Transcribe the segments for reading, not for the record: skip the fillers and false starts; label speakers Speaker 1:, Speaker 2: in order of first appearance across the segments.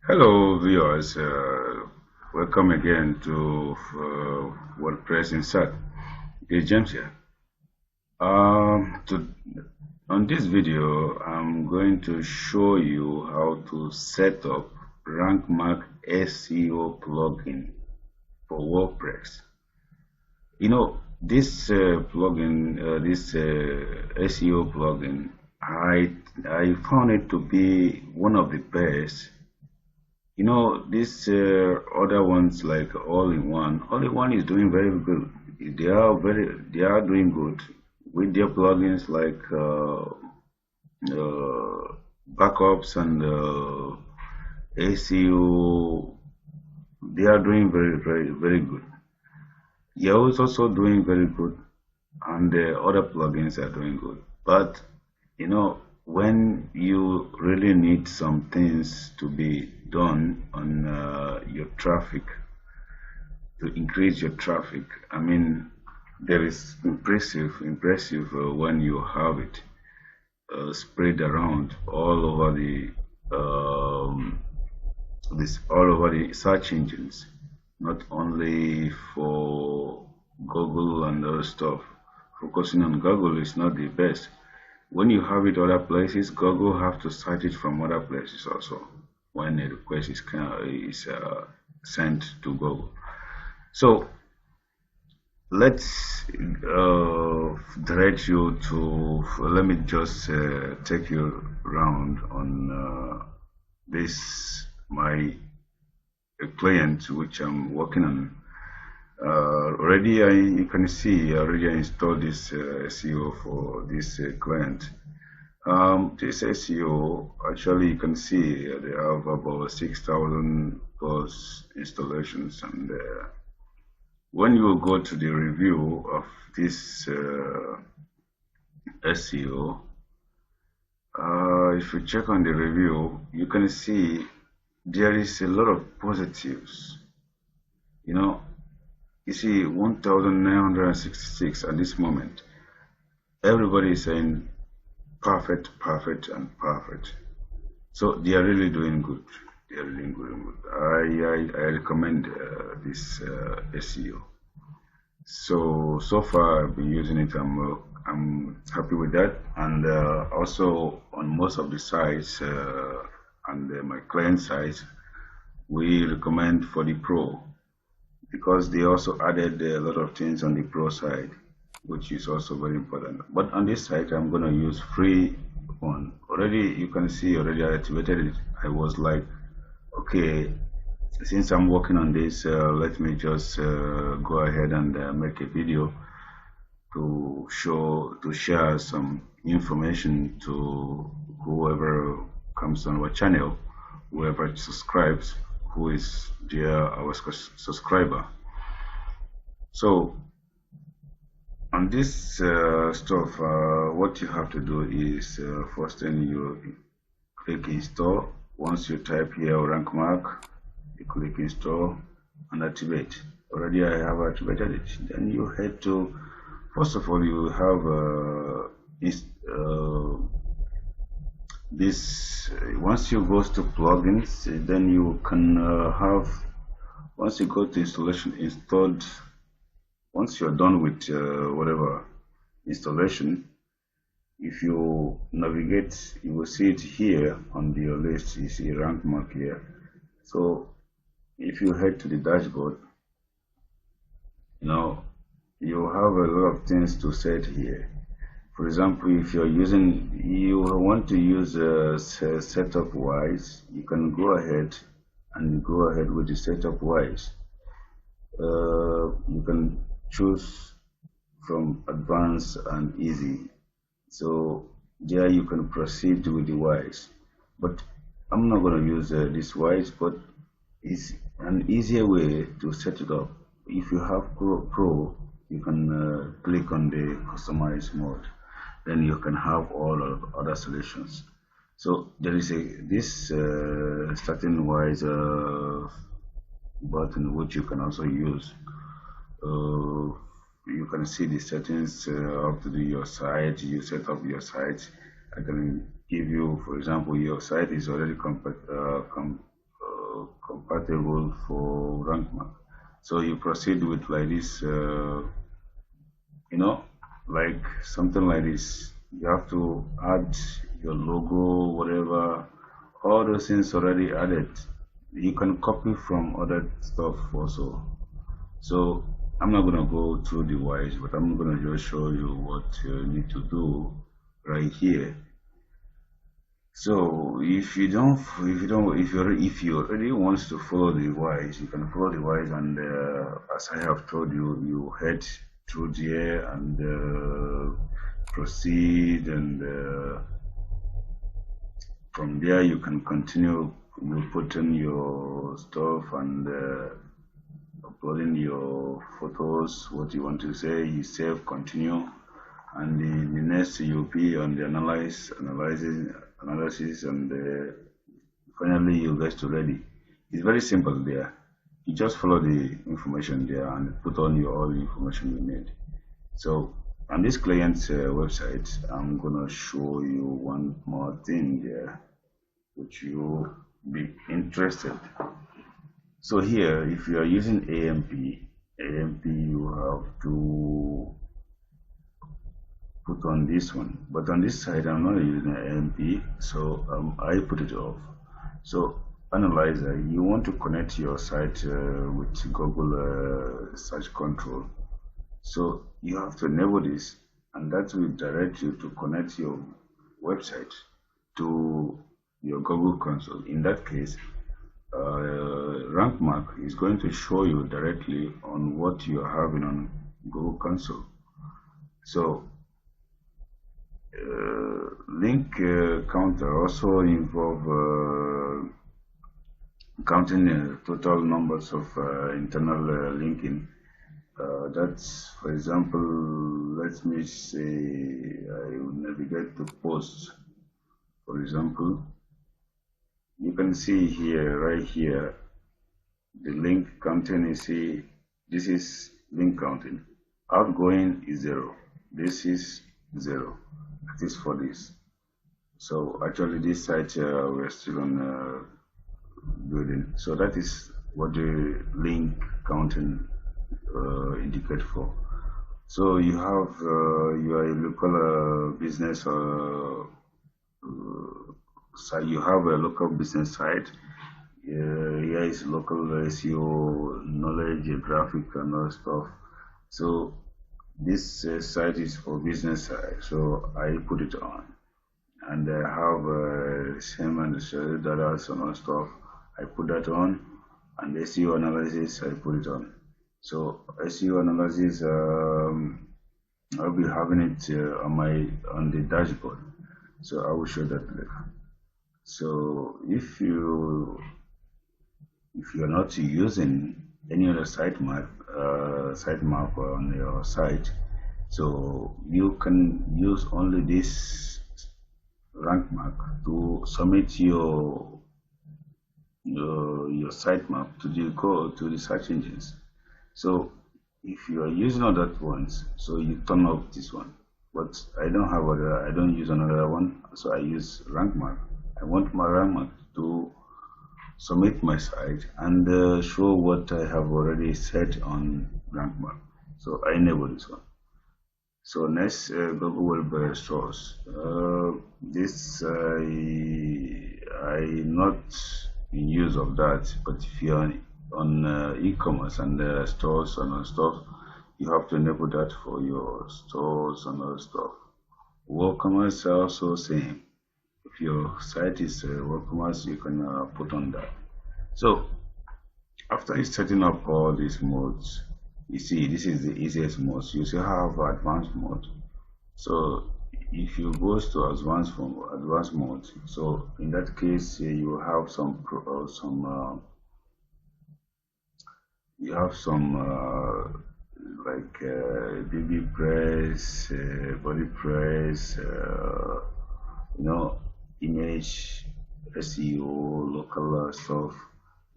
Speaker 1: Hello, viewers. Welcome again to WordPress Insert. It's James here. On this video, I'm going to show you how to set up Rank Mark SEO plugin for WordPress. This SEO plugin, I found it to be one of the best. These other ones like all-in-one is doing very good. They are doing good with their plugins like backups and ACO. They are doing very good. Yahoo is also doing very good, and the other plugins are doing good. But when you really need some things to be done on your traffic to increase your traffic, I mean, there is impressive when you have it spread around all over the search engines, not only for Google and other stuff. Focusing on Google is not the best. When you have it other places, Google have to cite it from other places also when a request is sent to Google. So let's direct you to. Let me just take you around on this my client which I'm working on. Already you can see I already installed this SEO for this client. This SEO, actually you can see they have about 6,000 plus installations, and when you go to the review of this SEO, if you check on the review, you can see there is a lot of positives. You see 1,966 at this moment. Everybody is saying perfect, perfect, and perfect. So they are really doing good. They are really doing good. I recommend this SEO. So far I've been using it. I'm happy with that. And also on most of the sites and my client sites, we recommend for the Pro, because they also added a lot of things on the Pro side, which is also very important. But on this site, I'm going to use free one. Already, you can see already I activated it. I was like, okay, since I'm working on this, let me just go ahead and make a video to share some information to whoever comes on our channel, whoever subscribes, who is our subscriber. So on this stuff, what you have to do is first thing you click install. Once you type here rank mark, you click install and activate. Already I have activated it. Then you head to, first of all, you have this. Once you go to plugins, then you can have, once you go to installation installed, once you're done with whatever installation, if you navigate, you will see it here on your list. You see rank mark here. So if you head to the dashboard, you have a lot of things to set here. For example, if you want to use setup wise, you can go ahead with the setup wise. You can choose from advanced and easy. So there you can proceed with the wise. But I'm not going to use this wise, but it's an easier way to set it up. If you have Pro, you can click on the customize mode. Then you can have all of other solutions. So there is this starting wise button which you can also use. You can see the settings up to your site. You set up your site. I can give you, for example, your site is already compatible for rank mark. So you proceed with like this, you know, like something like this. You have to add your logo, whatever, all those things already added. You can copy from other stuff also. So I'm not gonna go through the whys, but I'm gonna just show you what you need to do right here. So if you already wants to follow the whys, you can follow the whys, and as I have told you, you head through there and proceed, and from there you can continue. You put in your stuff and uploading your photos, what you want to say, you save, continue, and the next you'll be on the analysis, and finally you get to ready. It's very simple there. You just follow the information there and put on your all the information you need. So on this client's website, I'm gonna show you one more thing there, which you'll be interested. So here, if you are using AMP you have to put on this one. But on this side, I'm not using AMP, so I put it off. So analyzer, you want to connect your site with Google search control. So you have to enable this, and that will direct you to connect your website to your Google console. In that case, rank mark is going to show you directly on what you are having on Google console. So link counter also involve counting total numbers of internal linking. That's, for example, let me say I will navigate to posts. For example, you can see here, right here, the link counting. You see, this is link counting. Outgoing is 0. This is 0. That is for this. So actually, this site we're still on building. So that is what the link counting indicate for. So you have your local business site. You have a local business site. Here is local SEO knowledge, graphic, and all stuff. So this site is for business side. So I put it on, and I have same and data and all stuff. I put that on, and SEO analysis I put it on. So SEO analysis, I'll be having it on the dashboard. So I will show that later. So if you're not using any other sitemap on your site, so you can use only this rank mark to submit your sitemap to the search engines. So if you are using other ones, so you turn off this one. But I don't use another one, so I use rank mark. I want my rank mark to submit my site and show what I have already set on rank mark. So I enable this one. So next, Google Web stores. This I not in use of that, but if you're on e-commerce and stores and other stuff, you have to enable that for your stores and other stuff. WooCommerce also same. If your site is WooCommerce, you can put on that. So after setting up all these modes, you see this is the easiest mode. You still have advanced mode. So if you go to advanced mode, so in that case you have some like BB press, body press, image SEO, local stuff.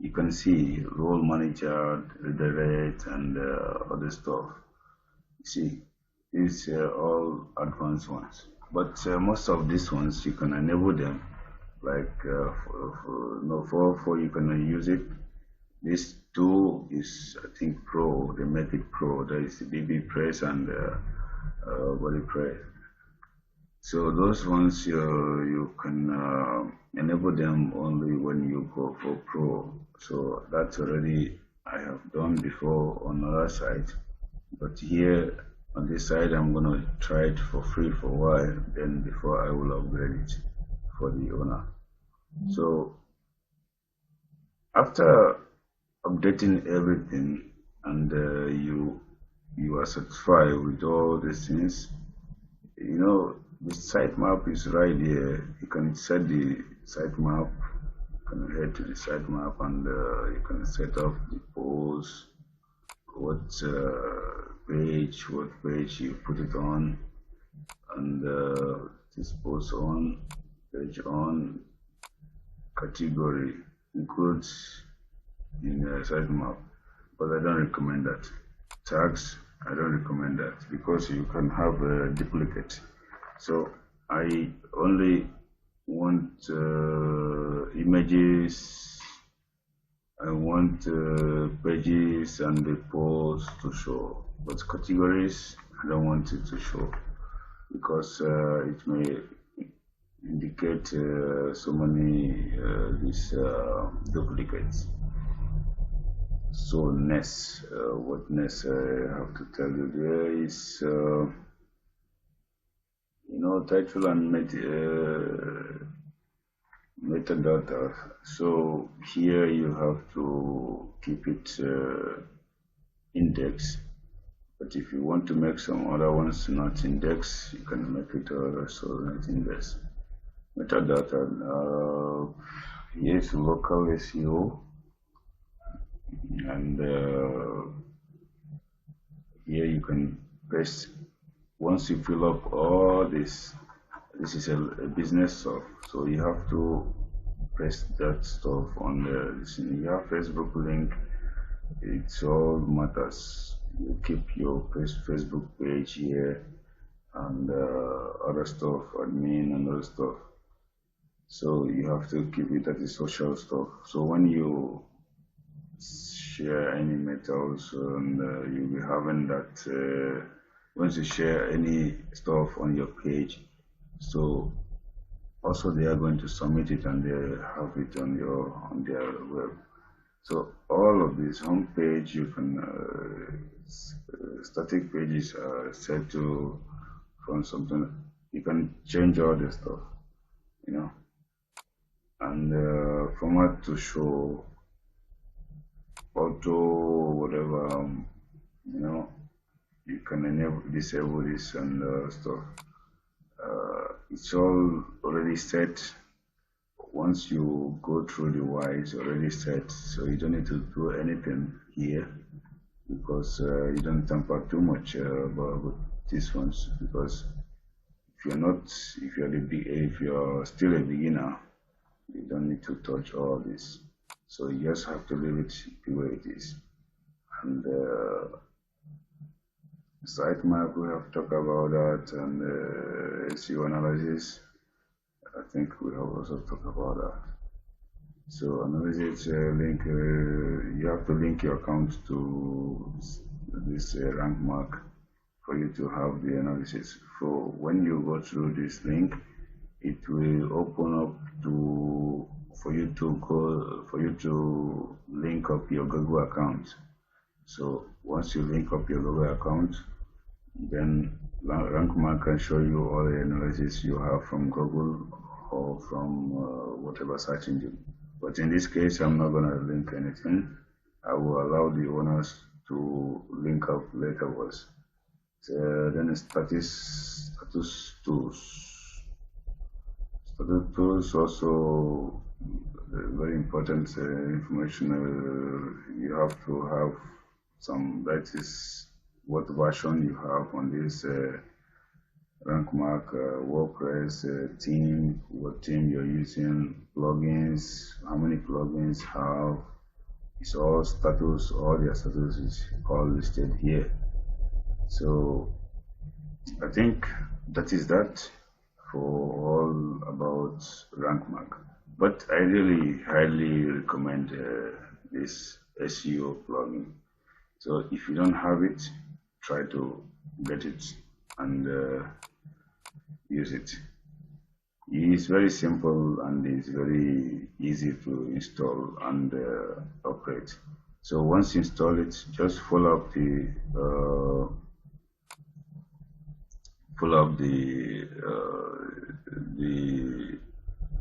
Speaker 1: You can see role manager, redirect, and other stuff. You see, these are all advanced ones. But most of these ones you can enable them like no 4 you can use it. This 2 is, I think, Pro. They make it Pro. There is the BB Press and Body Press. So those ones you can enable them only when you go for Pro. So that's already I have done before on other site, but here on this side I'm gonna try it for free for a while. Then before I will upgrade it for the owner. So after updating everything and you are satisfied with all these things, the sitemap is right here. You can set the sitemap. You can head to the sitemap and you can set up the pose, what page you put it on, and this post on, page on, category includes in the sitemap, but I don't recommend that. Tags, I don't recommend that because you can have a duplicate. So I only want images, I want pages and the posts to show, but categories I don't want it to show because it may indicate so many these duplicates. So next, what next I have to tell you there is title and metadata. So here you have to keep it index, but if you want to make some other ones not index, you can make it also not index. Metadata, yes, local SEO, and here you can paste. Once you fill up all this is a business stuff, so you have to press that stuff on the you have Facebook link. It's all matters. You keep your Facebook page here and other stuff, admin and other stuff. So you have to keep it at the social stuff. So when you share any metals and you'll be having that once you share any stuff on your page, so also they are going to submit it and they have it on their web. So all of this home page, you can static pages are set to from something. You can change all the stuff, and format to show auto whatever, you can enable disable this and stuff. It's all already set. Once you go through the why, it's already set, so you don't need to do anything here because you don't tamper too much about these ones, because if you're still a beginner, you don't need to touch all this. So you just have to leave it the way it is. And sitemap, we have talked about that, and SEO analysis, I think we have also talked about that. So analysis link, you have to link your account to this rank mark for you to have the analysis. So when you go through this link, it will open up for you to link up your Google account. So once you link up your Google account, then RankMark can show you all the analysis you have from Google or from whatever search engine. But in this case, I'm not going to link anything. I will allow the owners to link up later. Then status tools. Status tools also very important information. You have to have some, that is what version you have on this RankMark, Wordpress theme, what theme you're using, plugins, how many plugins have. It's all status, all their status is all listed here. So I think that is that for all about RankMark. But I really highly recommend this SEO plugin. So if you don't have it, try to get it and use it. It's very simple and it's very easy to install and operate. So once you install it, just follow up the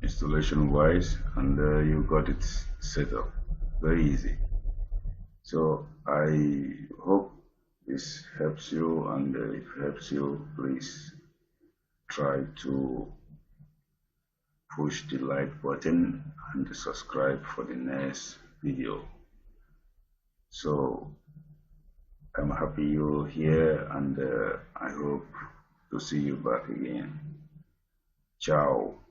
Speaker 1: installation wise, and you got it set up. Very easy. So I hope this helps you, and if it helps you, please try to push the like button and subscribe for the next video. So I'm happy you're here, and I hope to see you back again. Ciao.